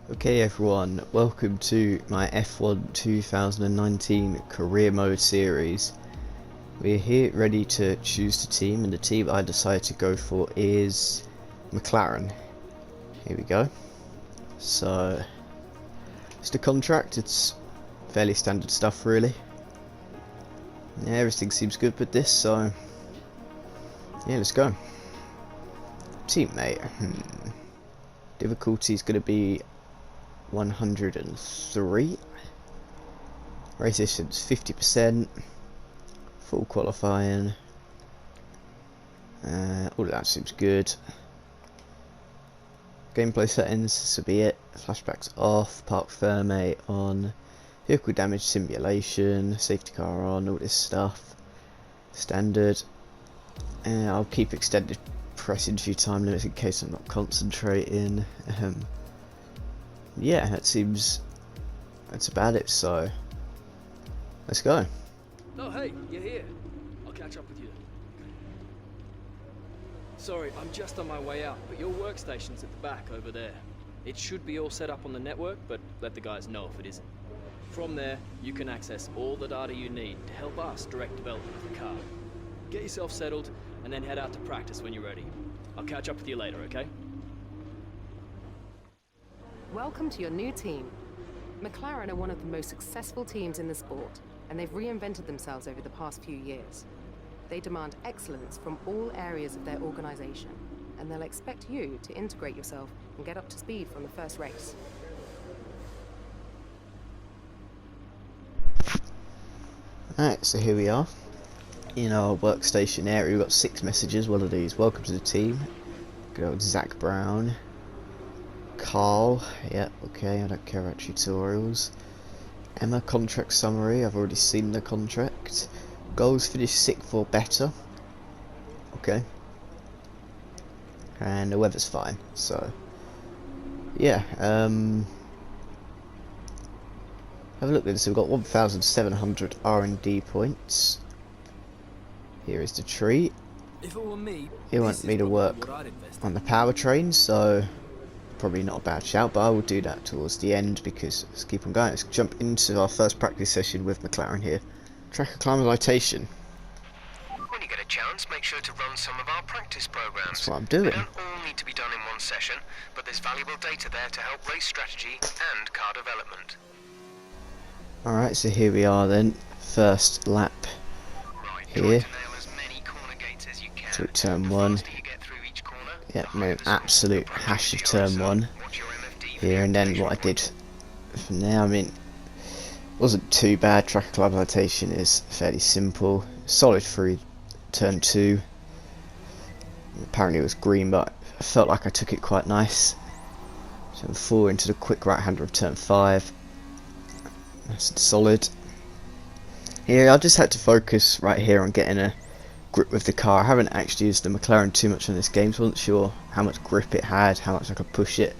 Okay everyone, welcome to my F1 2019 career mode series. We're here ready to choose the team, and the team I decided to go for is McLaren. Here we go. So it's the contract, it's fairly standard stuff really. Yeah, everything seems good with this, so yeah, let's go. Teammate, difficulty is going to be 103. Race distance 50%. Full qualifying. All of that seems good. Gameplay settings, this will be it. Flashbacks off, park thermate on, vehicle damage simulation, safety car on, all this stuff. Standard. I'll keep extended pressing few time limits in case I'm not concentrating. Yeah, that's about it, so let's go. Oh hey, you're here. I'll catch up with you. Sorry, I'm just on my way out, but your workstation's at the back over there. It should be all set up on the network, but let the guys know if it isn't. From there, you can access all the data you need to help us direct development of the car. Get yourself settled, and then head out to practice when you're ready. I'll catch up with you later, okay? Welcome to your new team. McLaren are one of the most successful teams in the sport, and they've reinvented themselves over the past few years. They demand excellence from all areas of their organization, and they'll expect you to integrate yourself and get up to speed from the first race. Alright, so here we are in our workstation area. We've got 6 messages. One of these: welcome to the team. Good old Zach Brown. Carl, yeah, okay, I don't care about tutorials. Emma, contract summary, I've already seen the contract. Goals finished 6th or better. Okay. And the weather's fine, so yeah, have a look at this. We've got 1,700 R&D points. Here is the tree. If it were me, He wants me to work on the powertrain, so probably not a bad shout, but I will do that towards the end because let's keep on going. Let's jump into our first practice session with McLaren here. Track acclimatization. When you get a chance, make sure to run some of our practice programs. That's what I'm doing. They don't all need to be done in one session, but there's valuable data there to help race strategy and car development. Alright, so here we are then. First lap Right, here. try to nail as many corner gates as you can. Through turn The 1. faster you get through each corner, Yeah, the no harder the score. absolute Practice hash of video, turn so 1 watch your MFD here, and then what I did from there, I mean, wasn't too bad. Track acclimatization is fairly simple. Solid through turn 2. Apparently it was green, but I felt like I took it quite nice. Turn 4 into the quick right hander of turn 5. That's solid. Here I just had to focus right here on getting a grip with the car. I haven't actually used the McLaren too much on this game, so I wasn't sure how much grip it had, how much I could push it.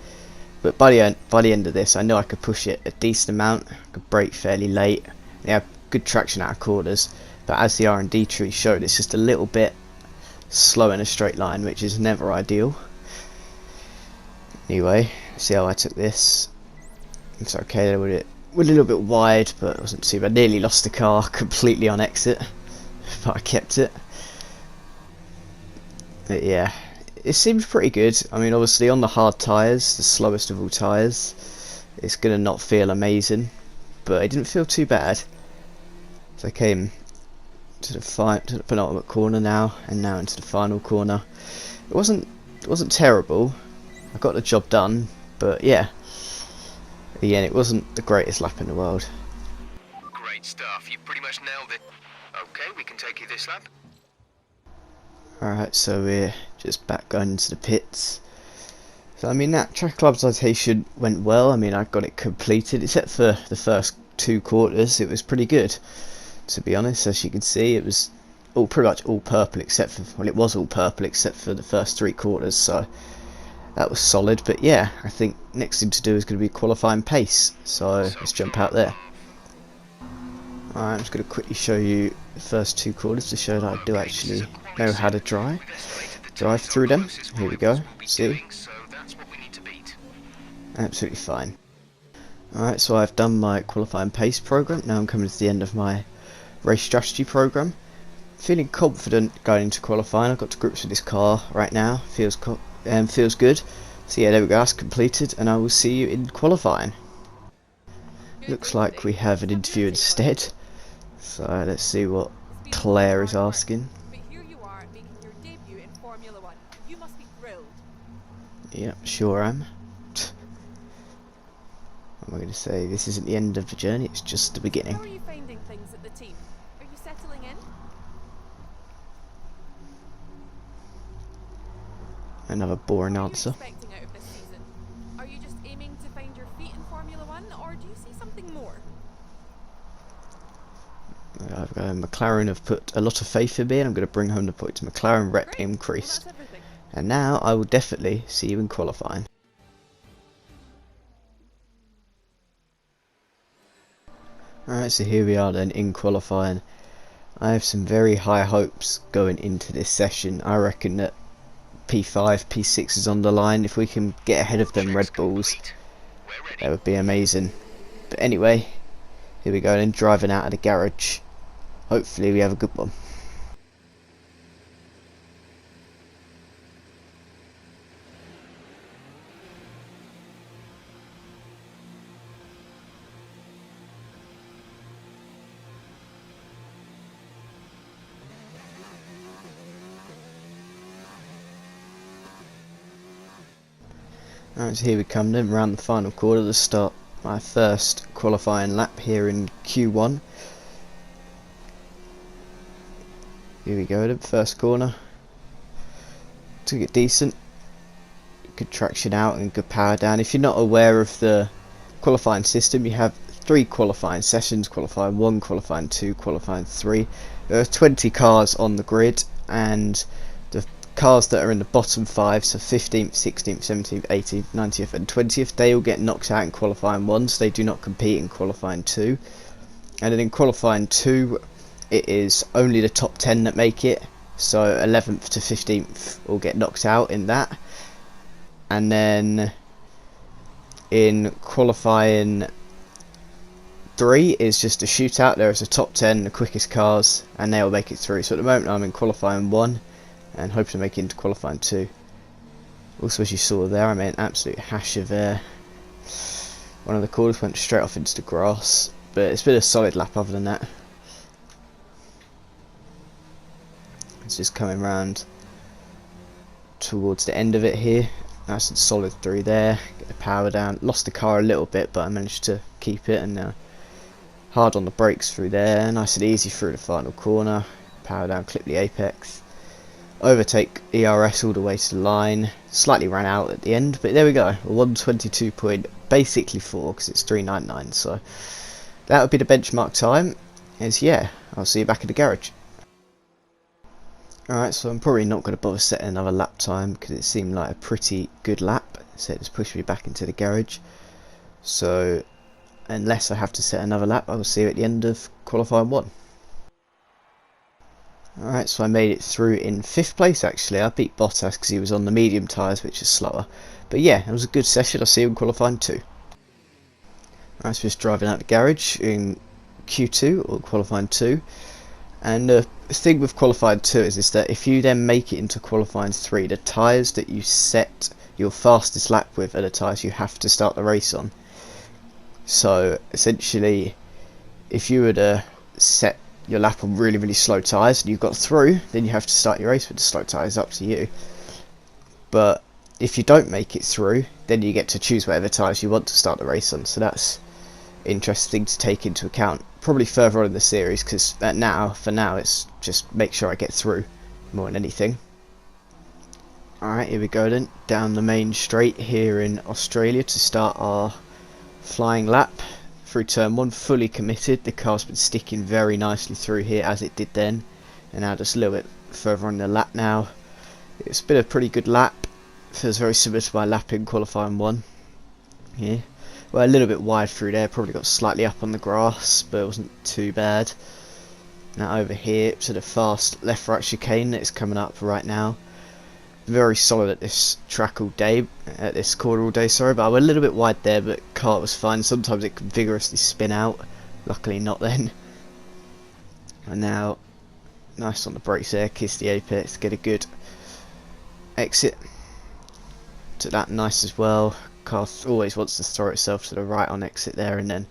But by the end of this, I know I could push it a decent amount. I could brake fairly late. They have good traction out of corners, but as the R&D tree showed, it's just a little bit slow in a straight line, which is never ideal. Anyway, see how I took this. It's okay. They were a little bit wide, but it wasn't too bad. Nearly lost the car completely on exit, but I kept it. But yeah, it seems pretty good. I mean, obviously on the hard tyres, the slowest of all tyres, it's gonna not feel amazing, but it didn't feel too bad. So I came to the penultimate corner now, and now into the final corner. It wasn't terrible. I got the job done, but yeah. Again, it wasn't the greatest lap in the world. Great stuff, you've pretty much nailed it. Okay, we can take you this lap. Alright, so we're just back going into the pits. So I mean, that track acclimatization went well. I mean, I got it completed, except for the first 2 quarters. It was pretty good, to be honest. As you can see, it was all pretty much all purple except for, well, it was all purple except for the first 3 quarters, so that was solid. But yeah, I think next thing to do is going to be qualifying pace, so let's jump out there. Alright, I'm just going to quickly show you the first 2 quarters to show that I do actually know how to drive through them. Here we go, see. absolutely fine. Alright, so I've done my qualifying pace program. Now I'm coming to the end of my race strategy program. Feeling confident going into qualifying. I've got to grips with this car right now. Feels good. So yeah, there we go. That's completed, and I will see you in qualifying. Looks like we have an interview instead. So let's see what Claire is asking. But here you are making your debut in Formula One. You must be thrilled. Yep, sure am. What am I going to say? This isn't the end of the journey, it's just the beginning. How are you finding things at the team? Are you settling in? Another boring What are you answer. expecting out of this season? Are you just aiming to find your feet in Formula One, or do you see something more? McLaren have put a lot of faith in me, and I'm going to bring home the points. McLaren rep Great. Well, increased. that's everything. And now I will definitely see you in qualifying. Alright, so here we are then in qualifying. I have some very high hopes going into this session. I reckon that P5, P6 is on the line. If we can get ahead of them Red Bulls, that would be amazing. But anyway, here we go then, driving out of the garage. Hopefully we have a good one. Alright, so here we come then, around the final quarter to start my first qualifying lap here in Q1. Here we go then, first corner. Took it decent. Good traction out and good power down. If you're not aware of the qualifying system, you have 3 qualifying sessions, qualifying 1, qualifying 2, qualifying 3. There are 20 cars on the grid, and the cars that are in the bottom 5, so 15th, 16th, 17th, 18th, 19th and 20th, they all get knocked out in qualifying 1, so they do not compete in qualifying 2. And then in qualifying 2, it is only the top 10 that make it, so 11th to 15th will get knocked out in that. And then in qualifying 3 is just a shootout. There is a top 10, the quickest cars, and they'll make it through. So at the moment I'm in qualifying 1 and hope to make it into qualifying 2. Also, as you saw there, I made an absolute hash of air. One of the corners went straight off into the grass, but it's been a solid lap other than that. It's just coming round towards the end of it here. Nice and solid through there. Get the power down. Lost the car a little bit, but I managed to keep it, and hard on the brakes through there. Nice and easy through the final corner. Power down, clip the apex. Overtake ERS all the way to the line. Slightly ran out at the end, but there we go. 122 point, basically 4, because it's 399. So that would be the benchmark time. And yeah, I'll see you back in the garage. Alright, so I'm probably not going to bother setting another lap time because it seemed like a pretty good lap, so it just pushed me back into the garage. So unless I have to set another lap, I will see you at the end of qualifying 1. Alright, so I made it through in 5th place actually. I beat Bottas because he was on the medium tyres, which is slower. But yeah, it was a good session. I'll see you in qualifying 2. Alright, so just driving out the garage in Q2 or qualifying 2. And the thing with qualifying 2 is that if you then make it into qualifying 3, the tyres that you set your fastest lap with are the tyres you have to start the race on. So essentially, if you were to set your lap on really, really slow tyres and you got through, then you have to start your race with the slow tyres. Up to you. But if you don't make it through, then you get to choose whatever tyres you want to start the race on. So that's interesting to take into account, probably further on in the series, because for now it's just make sure I get through more than anything. Alright, here we go then, down the main straight here in Australia to start our flying lap through turn 1, fully committed. The car's been sticking very nicely through here as it did then, and now just a little bit further on the lap now. It's been a pretty good lap, feels very similar to my lap in qualifying 1 here. Well, a little bit wide through there, probably got slightly up on the grass, but it wasn't too bad. Now over here to the fast left-right chicane that's coming up right now. very solid at this track all day, at this corner all day, sorry, but I went a little bit wide there, but car was fine. Sometimes it can vigorously spin out, luckily not then. And now, nice on the brakes there, kiss the apex, get a good exit. To that, nice as well. Car always wants to throw itself to the right on exit there, and then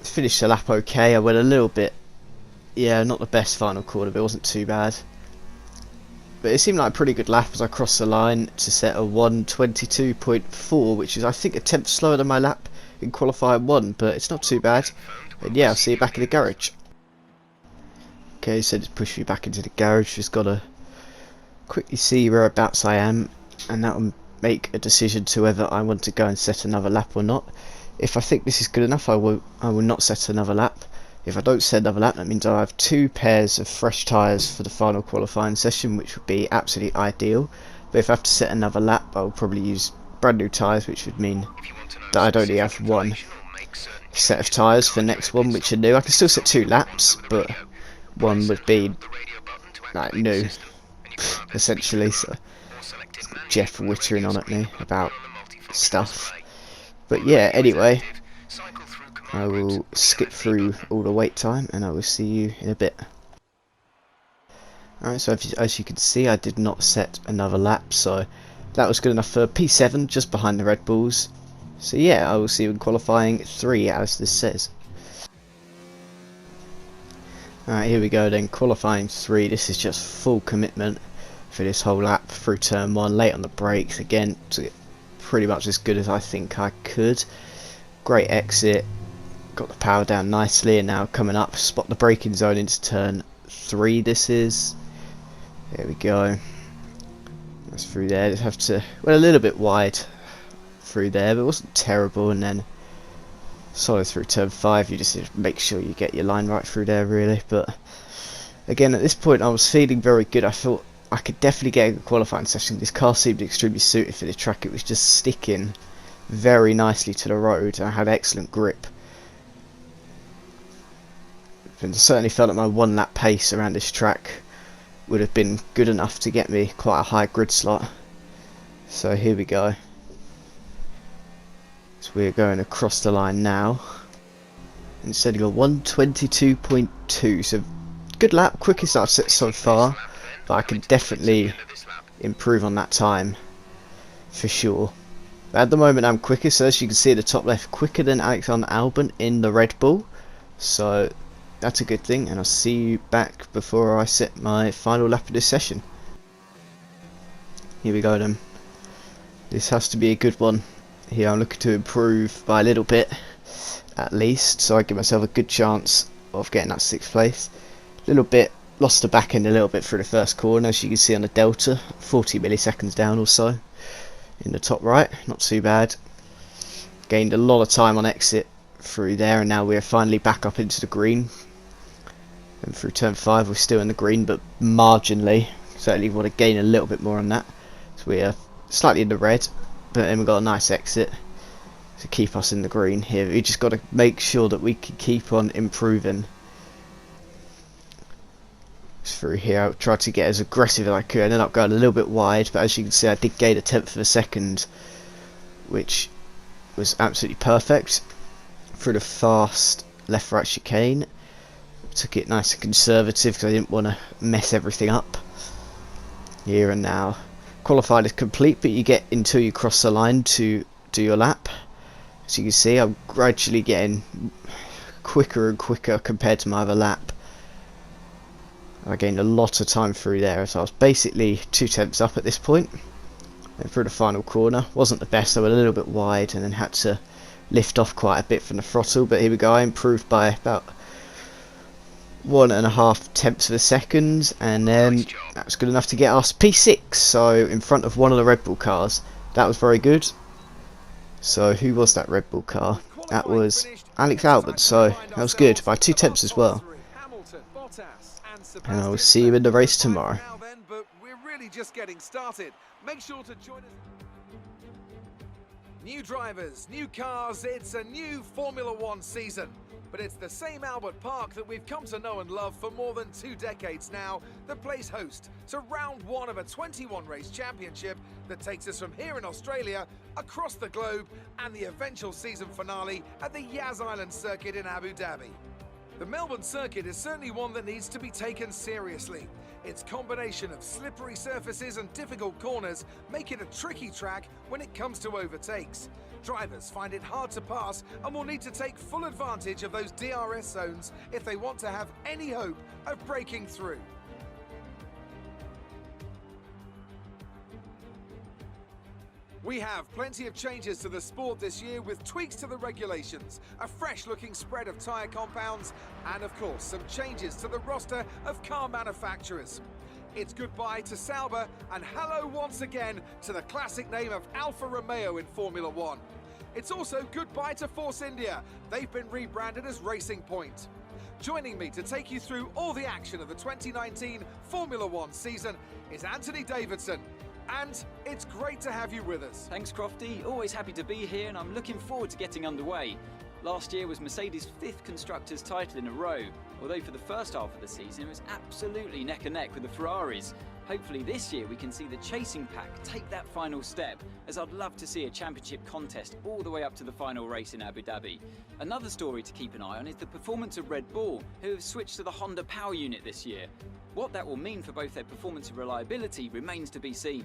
finished the lap okay. I went a little bit, yeah, not the best final corner, but it wasn't too bad. But it seemed like a pretty good lap as I crossed the line to set a 1:22.4, which is I think a tenth slower than my lap in qualifying 1, but it's not too bad. And yeah, I'll see you back in the garage. Okay, so just push me back into the garage. Just gotta quickly see whereabouts I am, and that will make a decision to whether I want to go and set another lap or not. If I think this is good enough, I will not set another lap. If I don't set another lap, that means I'll have 2 pairs of fresh tyres for the final qualifying session, which would be absolutely ideal. But if I have to set another lap, I'll probably use brand new tyres, which would mean that I'd only have 1 set of tyres for the next one, which are new. I can still set 2 laps, but 1 would be like new, essentially. So Jeff wittering on at me about stuff. But yeah, anyway, I will skip through all the wait time and I will see you in a bit. Alright, so as you can see, I did not set another lap, so that was good enough for P7, just behind the Red Bulls. So yeah, I will see you in qualifying 3, as this says. Alright, here we go then, qualifying 3. This is just full commitment for this whole lap through turn 1, late on the brakes, again, to get pretty much as good as I think I could. Great exit. Got the power down nicely, and now coming up, spot the braking zone into turn 3 this is. There we go. That's through there. Just have to, well, a little bit wide through there, but it wasn't terrible, and then solid through turn 5. You just need to make sure you get your line right through there, really. But again, at this point I was feeling very good. I thought I could definitely get a good qualifying session. This car seemed extremely suited for the track. It was just sticking very nicely to the road. I had excellent grip. And I certainly felt that my 1 lap pace around this track would have been good enough to get me quite a high grid slot. So here we go. So we're going across the line now. And setting a 1:22.2. So good lap, quickest I've set so far. But I can definitely improve on that time for sure. But at the moment I'm quicker, so as you can see at the top left, quicker than Alexander Albon in the Red Bull. So that's a good thing, and I'll see you back before I set my final lap of this session. Here we go then. This has to be a good one. Here I'm looking to improve by a little bit at least, so I give myself a good chance of getting that 6th place. A little bit, lost the back end a little bit through the first corner, as you can see on the Delta, 40 milliseconds down or so in the top right, not too bad. Gained a lot of time on exit through there, and now we're finally back up into the green. And through turn 5 we're still in the green, but marginally. Certainly want to gain a little bit more on that. So we are slightly in the red, but then we've got a nice exit to keep us in the green here. We just got to make sure that we can keep on improving through here. I tried to get as aggressive as I could. I ended up going a little bit wide, but as you can see I did gain a 1/10 of a second, which was absolutely perfect through the fast left right chicane. Took it nice and conservative because I didn't want to mess everything up here and now. Qualified is complete, but you get until you cross the line to do your lap. As you can see, I'm gradually getting quicker and quicker compared to my other lap. I gained a lot of time through there, so I was basically 2/10 up at this point. And through the final corner, wasn't the best. I was a little bit wide and then had to lift off quite a bit from the throttle, but here we go. I improved by about 1.5 tenths of a second, and then that was good enough to get us P6, so in front of one of the Red Bull cars. That was very good. So who was that Red Bull car? That was Alex Albon, so that was good, by 2 tenths as well. And I will see you in the race tomorrow. But we're really just getting started. Make sure to join us. New drivers, new cars, it's a new Formula One season. But it's the same Albert Park that we've come to know and love for more than 2 decades now that plays host to round 1 of a 21-race championship that takes us from here in Australia across the globe and the eventual season finale at the Yas Island circuit in Abu Dhabi. The Melbourne circuit is certainly one that needs to be taken seriously. Its combination of slippery surfaces and difficult corners make it a tricky track when it comes to overtakes. Drivers find it hard to pass and will need to take full advantage of those DRS zones if they want to have any hope of breaking through. We have plenty of changes to the sport this year with tweaks to the regulations, a fresh-looking spread of tyre compounds, and of course some changes to the roster of car manufacturers. It's goodbye to Sauber and hello once again to the classic name of Alfa Romeo in Formula One. It's also goodbye to Force India. They've been rebranded as Racing Point. Joining me to take you through all the action of the 2019 Formula One season is Anthony Davidson. And it's great to have you with us. Thanks, Crofty. Always happy to be here, and I'm looking forward to getting underway. Last year was Mercedes' 5th Constructors' title in a row, although for the first half of the season it was absolutely neck and neck with the Ferraris. Hopefully this year we can see the chasing pack take that final step, as I'd love to see a championship contest all the way up to the final race in Abu Dhabi. Another story to keep an eye on is the performance of Red Bull, who have switched to the Honda Power Unit this year. What that will mean for both their performance and reliability remains to be seen.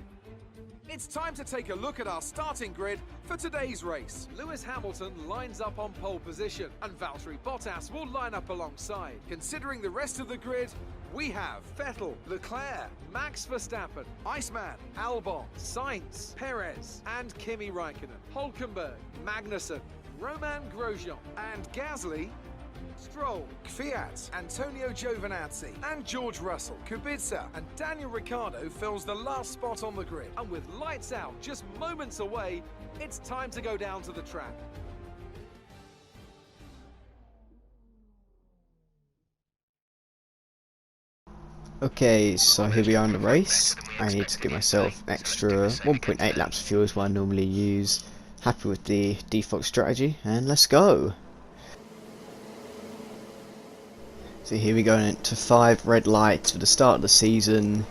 It's time to take a look at our starting grid for today's race. Lewis Hamilton lines up on pole position and Valtteri Bottas will line up alongside. Considering the rest of the grid, we have Vettel, Leclerc, Max Verstappen, Iceman, Albon, Sainz, Perez and Kimi Raikkonen, Hülkenberg, Magnussen, Romain Grosjean and Gasly, Stroll, Kvyat, Antonio Giovinazzi and George Russell. Kubica and Daniel Ricciardo fills the last spot on the grid. And with lights out just moments away, it's time to go down to the track. Okay, so here we are in the race. I need to give myself an extra 1.8 laps of fuel is what I normally use. Happy with the default strategy, and let's go. So here we go into 5 red lights for the start of the season,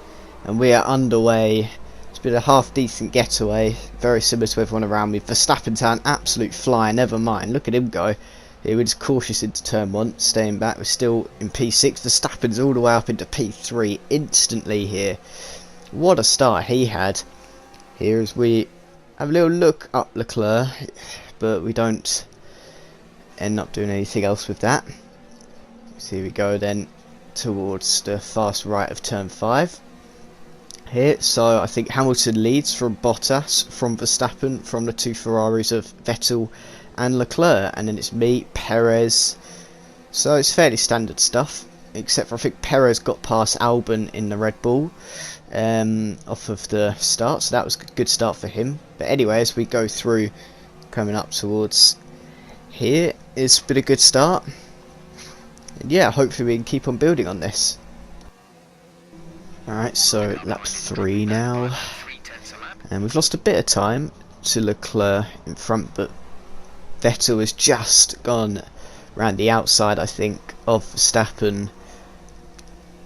and we are underway. It's been a half decent getaway, very similar to everyone around me. Verstappen's an absolute flyer, never mind, look at him go. He was cautious into turn 1, staying back. We're still in P6, Verstappen's all the way up into P3 instantly here. What a start he had. Here as we have a little look up Leclerc, but we don't end up doing anything else with that. So here we go then towards the fast right of turn 5 here. So I think Hamilton leads from Bottas, from Verstappen, from the 2 Ferraris of Vettel and Leclerc, and then it's me, Perez. So it's fairly standard stuff, except for I think Perez got past Albon in the Red Bull off of the start, so that was a good start for him. But anyway, as we go through coming up towards here, it's been a good start. Yeah, hopefully we can keep on building on this. Alright, so lap 3 now, and we've lost a bit of time to Leclerc in front, but Vettel has just gone around the outside, I think, of Verstappen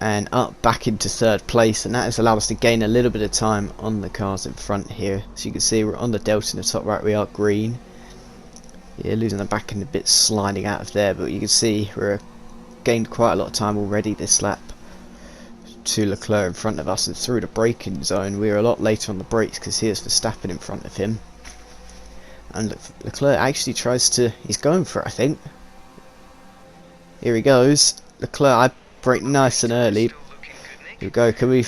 and up back into 3rd place, and that has allowed us to gain a little bit of time on the cars in front here. So you can see we're on the delta in the top right, we are green. Yeah, losing the back end a bit, sliding out of there, but you can see we're gained quite a lot of time already this lap to Leclerc in front of us, and through the braking zone we were a lot later on the brakes because here's Verstappen in front of him, and Leclerc actually tries to, he's going for it I think. Here he goes, Leclerc, I brake nice and early. Here we go, can we,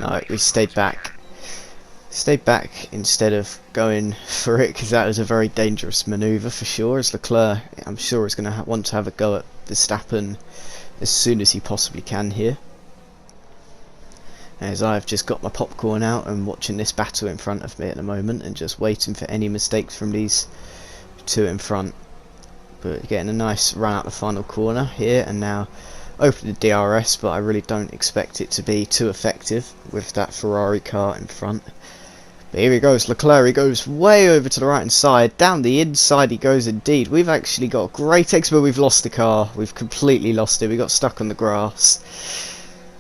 no, we stayed back instead of going for it, because that was a very dangerous manoeuvre for sure, as Leclerc I'm sure is going to want to have a go at Verstappen as soon as he possibly can here. As I've just got my popcorn out and watching this battle in front of me at the moment and just waiting for any mistakes from these 2 in front. But getting a nice run out the final corner here, and now open the DRS, but I really don't expect it to be too effective with that Ferrari car in front. But here he goes, Leclerc, he goes way over to the right hand side, down the inside he goes indeed. We've actually got a great exit, but we've lost the car. We've completely lost it. We got stuck on the grass.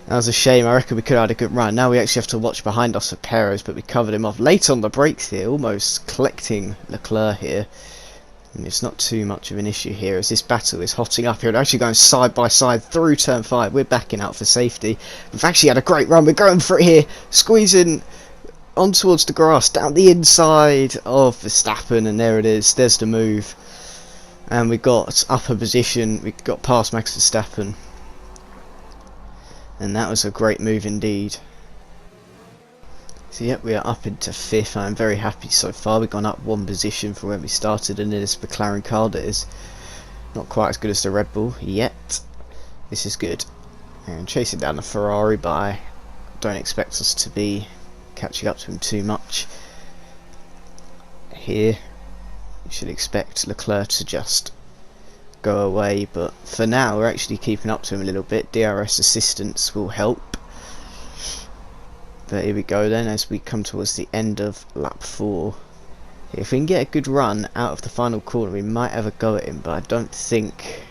That was a shame. I reckon we could have had a good run. Now we actually have to watch behind us for Perez, but we covered him off late on the brakes here, almost collecting Leclerc here. And it's not too much of an issue here as this battle is hotting up here. We're actually going side by side through turn 5. We're backing out for safety. We've actually had a great run. We're going for it here, squeezing on towards the grass, down the inside of Verstappen, and there it is. There's the move. And we got upper position. We got past Max Verstappen. And that was a great move indeed. So yep, we are up into 5th. I'm very happy so far. We've gone up 1 position from where we started, and this McLaren car that is not quite as good as the Red Bull yet. This is good. And chasing down the Ferrari, but I don't expect us to be catching up to him too much. Here, you should expect Leclerc to just go away, but for now we're actually keeping up to him a little bit. DRS assistance will help. But here we go then, as we come towards the end of lap 4. If we can get a good run out of the final corner, we might have a go at him, but I don't think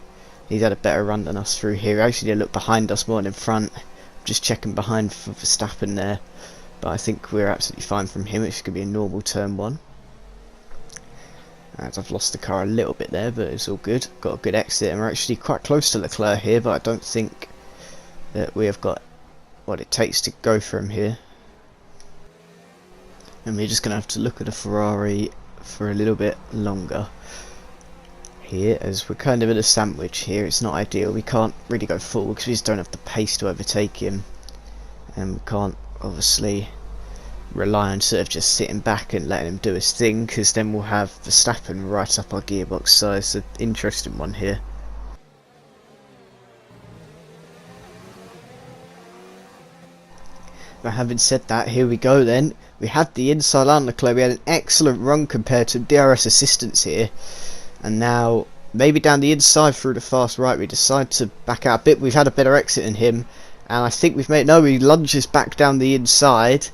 he's had a better run than us through here. Actually, I look behind us more than in front. Just checking behind for Verstappen there, but I think we're absolutely fine from him. It's going to be a normal turn 1. As I've lost the car a little bit there, but it's all good. Got a good exit, and we're actually quite close to Leclerc here, but I don't think that we have got what it takes to go for him here. And we're just going to have to look at a Ferrari for a little bit longer here, as we're kind of in a sandwich here. It's not ideal. We can't really go full because we just don't have the pace to overtake him, and we can't obviously rely on sort of just sitting back and letting him do his thing, because then we'll have Verstappen right up our gearbox. So it's an interesting one here. But having said that, here we go then. We had the inside on Leclerc. We had an excellent run compared to DRS assistance here, and now maybe down the inside through the fast right we decide to back out a bit. We've had a better exit than him, and I think we've made, no, he lunges back down the inside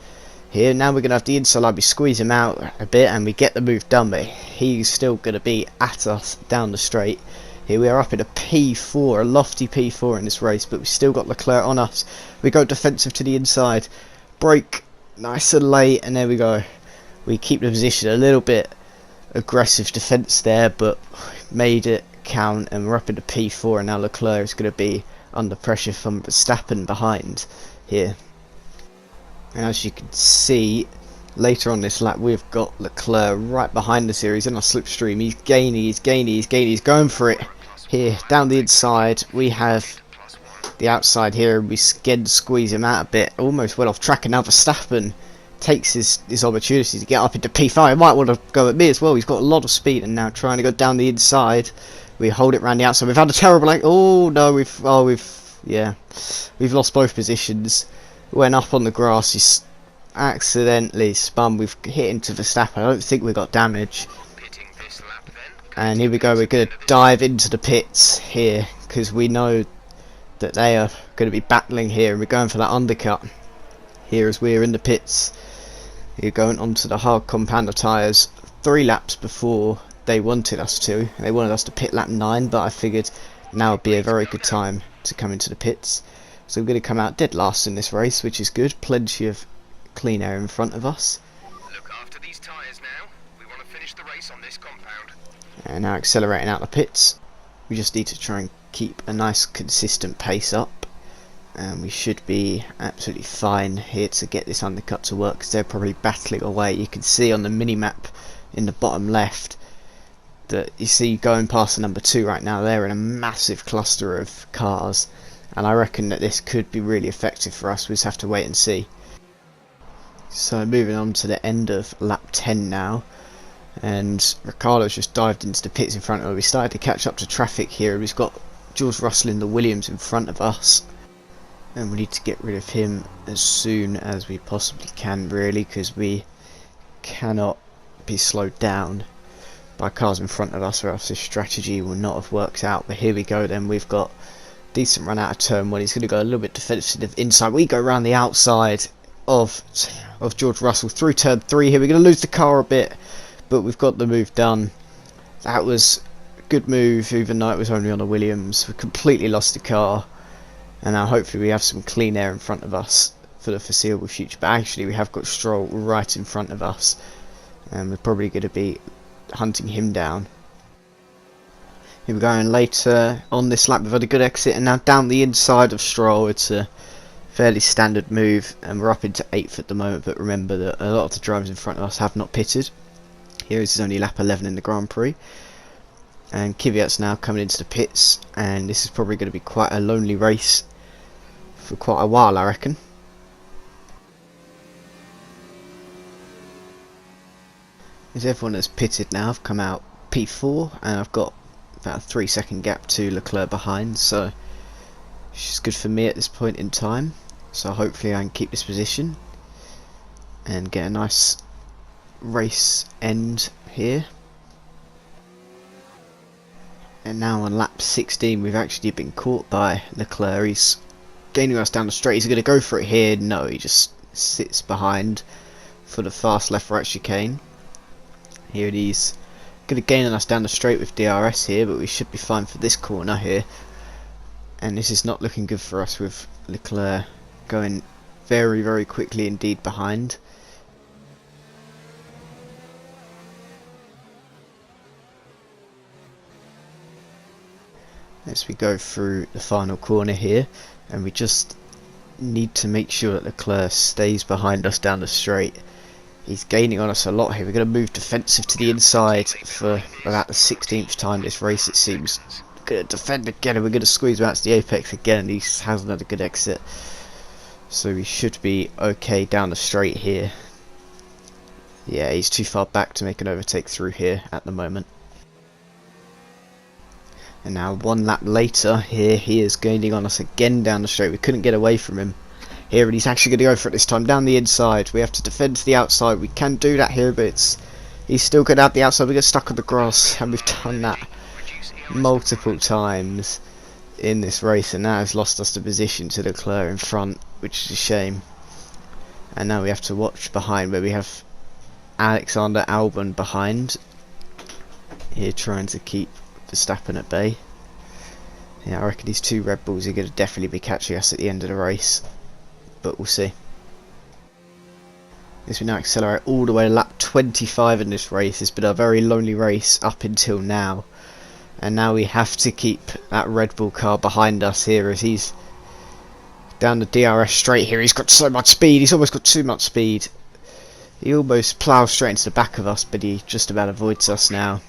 here. Now we're going to have the inside line, we squeeze him out a bit and we get the move done, but he's still going to be at us down the straight. Here we are up in a P4, a lofty P4 in this race, but we've still got Leclerc on us. We go defensive to the inside, brake nice and late, and there we go. We keep the position, a little bit aggressive defence there, but made it count, and we're up into P4, and now Leclerc is going to be under pressure from Verstappen behind here. And as you can see, later on this lap we've got Leclerc right behind us here. He's in our slipstream, he's gaining, he's going for it here, down the inside. We have the outside here, we squeeze him out a bit, almost went off track, and now Verstappen takes his opportunity to get up into P5. He might want to go at me as well. He's got a lot of speed, and now trying to go down the inside. We hold it round the outside. We've had a terrible angle. Oh no, we've lost both positions. Went up on the grass, he's accidentally spun. We've hit into Verstappen. I don't think we got damage. And here we go, we're going to dive into the pits here, because we know that they are going to be battling here, and we're going for that undercut here as we're in the pits. You're going onto the hard compounder tyres 3 laps before they wanted us to. They wanted us to pit lap 9, but I figured now would be a very good time to come into the pits. So we're going to come out dead last in this race, which is good. Plenty of clean air in front of us. Look after these tyres now. We want to finish the race on this compound. And now accelerating out the pits. We just need to try and keep a nice consistent pace up, and we should be absolutely fine here to get this undercut to work, because they're probably battling away. You can see on the mini-map in the bottom left that you see going past the number 2 right now. They're in a massive cluster of cars, and I reckon that this could be really effective for us. We just have to wait and see. So moving on to the end of lap 10 now, and Ricciardo's just dived into the pits in front of us. We started to catch up to traffic here. We've got George Russell in the Williams in front of us, and we need to get rid of him as soon as we possibly can, really, because we cannot be slowed down by cars in front of us, or else this strategy will not have worked out. But here we go then, we've got decent run out of turn 1. He's going to go a little bit defensive inside. We go around the outside of of George Russell through turn 3 here. We're going to lose the car a bit, but we've got the move done. That was a good move, even though it was only on a Williams. We completely lost the car, and now hopefully we have some clean air in front of us for the foreseeable future. But actually we have got Stroll right in front of us, and we're probably going to be hunting him down. Here we go, and later on this lap we've had a good exit, and now down the inside of Stroll. It's a fairly standard move, and we're up into 8th at the moment, but remember that a lot of the drivers in front of us have not pitted. Here is only lap 11 in the Grand Prix, and Kvyat's now coming into the pits, and this is probably going to be quite a lonely race for quite a while, I reckon. As everyone has pitted now, I've come out P4, and I've got about a 3-second gap to Leclerc behind, so it's just good for me at this point in time. So hopefully I can keep this position and get a nice race end here. And now on lap 16 we've actually been caught by Leclerc. He's gaining us down the straight. He's going to go for it here. No, he just sits behind for the fast left right chicane. Here it is. Going to gain on us down the straight with DRS here, but we should be fine for this corner here. And this is not looking good for us with Leclerc going very, very quickly indeed behind. As we go through the final corner here, and we just need to make sure that Leclerc stays behind us down the straight. He's gaining on us a lot here. We're going to move defensive to the inside for about the 16th time this race, it seems. Going to defend again, and we're going to squeeze him out to the apex again. He hasn't had a good exit, so we should be okay down the straight here. Yeah, he's too far back to make an overtake through here at the moment. And now one lap later, here he is gaining on us again down the straight. We couldn't get away from him here, and he's actually going to go for it this time down the inside. We have to defend to the outside. We can do that here, but he's still going out the outside. We get stuck on the grass, and we've done that multiple times in this race, and that has lost us the position to Leclerc in front, which is a shame. And now we have to watch behind, where we have Alexander Albon behind here, trying to keep Verstappen at bay. Yeah, I reckon these two Red Bulls are going to definitely be catching us at the end of the race, but we'll see. As we now accelerate all the way to lap 25 in this race. It's been a very lonely race up until now, and now we have to keep that Red Bull car behind us here, as he's down the DRS straight here. He's got so much speed. He's almost got too much speed. He almost ploughs straight into the back of us, but he just about avoids us now.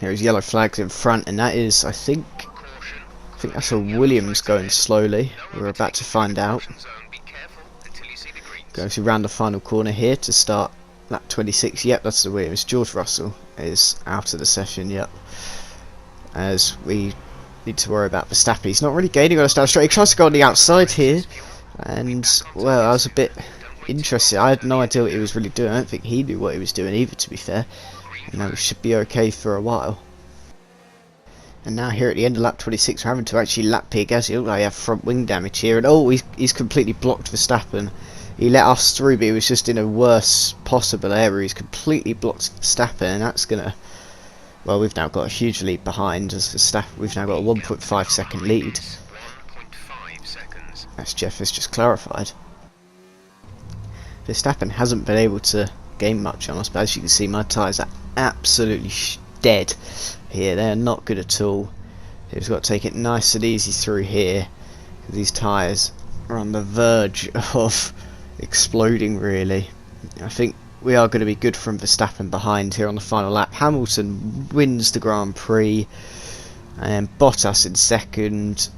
There is yellow flags in front, and that is, I think that's a Williams going slowly. We're about to find out. Going to round the final corner here to start lap 26. Yep, that's the Williams. George Russell is out of the session. Yep. As we need to worry about Verstappen. He's not really gaining on us down straight. He tries to go on the outside here, and well, I was a bit interested. I had no idea what he was really doing. I don't think he knew what he was doing either, to be fair. And now we should be okay for a while. And now here at the end of lap 26, we're having to actually lap Pierre Gasly. It looks like I have front wing damage here, and oh, he's completely blocked Verstappen. He let us through, but he was just in a worse possible area. He's completely blocked Verstappen, and that's gonna, well, we've now got a huge lead behind as Verstappen. We've now got a 1.5 second lead. As Jeff has just clarified. Verstappen hasn't been able to gain much on us, but as you can see, my tyres are absolutely dead here. They're not good at all. He's got to take it nice and easy through here. These tyres are on the verge of exploding, really. I think we are going to be good from Verstappen behind here on the final lap. Hamilton wins the Grand Prix, and Bottas in second,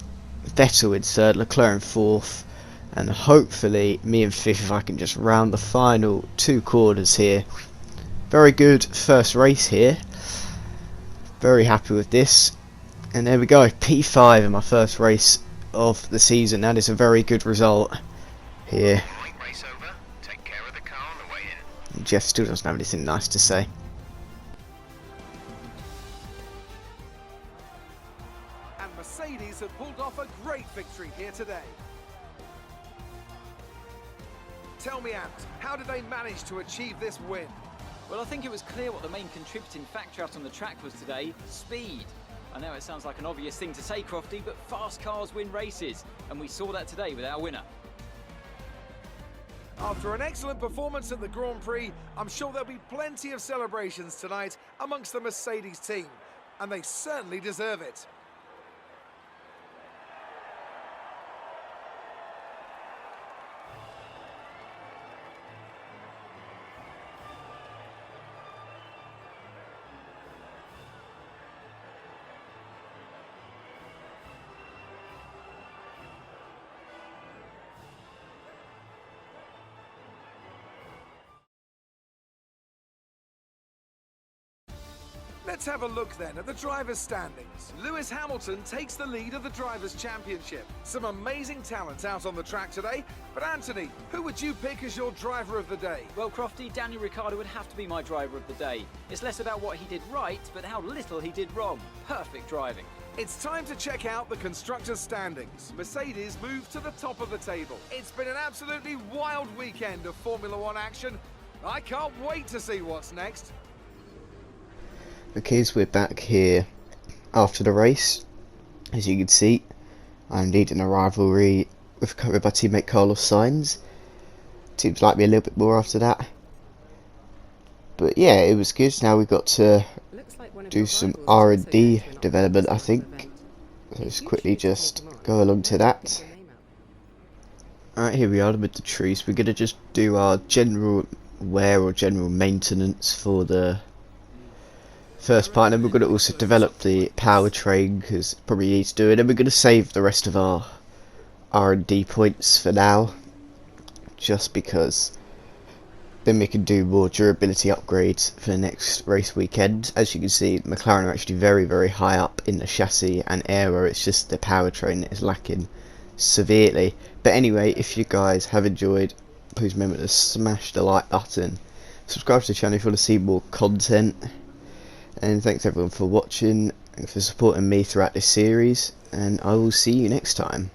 Vettel in third, Leclerc in fourth, and hopefully me in fifth if I can just round the final two corners here. Very good first race here. Very happy with this. And there we go, P5 in my first race of the season. That is a very good result here. And Jeff still doesn't have anything nice to say. And Mercedes have pulled off a great victory here today. Tell me, Ant, how did they manage to achieve this win? Well, I think it was clear what the main contributing factor out on the track was today: speed. I know it sounds like an obvious thing to say, Crofty, but fast cars win races, and we saw that today with our winner. After an excellent performance at the Grand Prix, I'm sure there'll be plenty of celebrations tonight amongst the Mercedes team, and they certainly deserve it. Let's have a look then at the drivers' standings. Lewis Hamilton takes the lead of the Drivers' Championship. Some amazing talent out on the track today, but Anthony, who would you pick as your driver of the day? Well, Crofty, Daniel Ricciardo would have to be my driver of the day. It's less about what he did right, but how little he did wrong. Perfect driving. It's time to check out the constructors' standings. Mercedes moved to the top of the table. It's been an absolutely wild weekend of Formula One action. I can't wait to see what's next. Okay, so we're back here after the race. As you can see, I'm leading a rivalry with my teammate Carlos Sainz. Teams like me a little bit more after that. But yeah, it was good. Now we've got to do some R&D development, I think. So let's quickly just go along to that. Alright, here we are with the trees. We're going to just do our general wear or general maintenance for the first part, and then we're going to also develop the powertrain because it probably needs to do it, and we're going to save the rest of our R&D points for now, just because then we can do more durability upgrades for the next race weekend. As you can see, McLaren are actually very, very high up in the chassis and aero. It's just the powertrain that is lacking severely. But anyway, if you guys have enjoyed, please remember to smash the like button, subscribe to the channel if you want to see more content. And thanks everyone for watching and for supporting me throughout this series, and I will see you next time.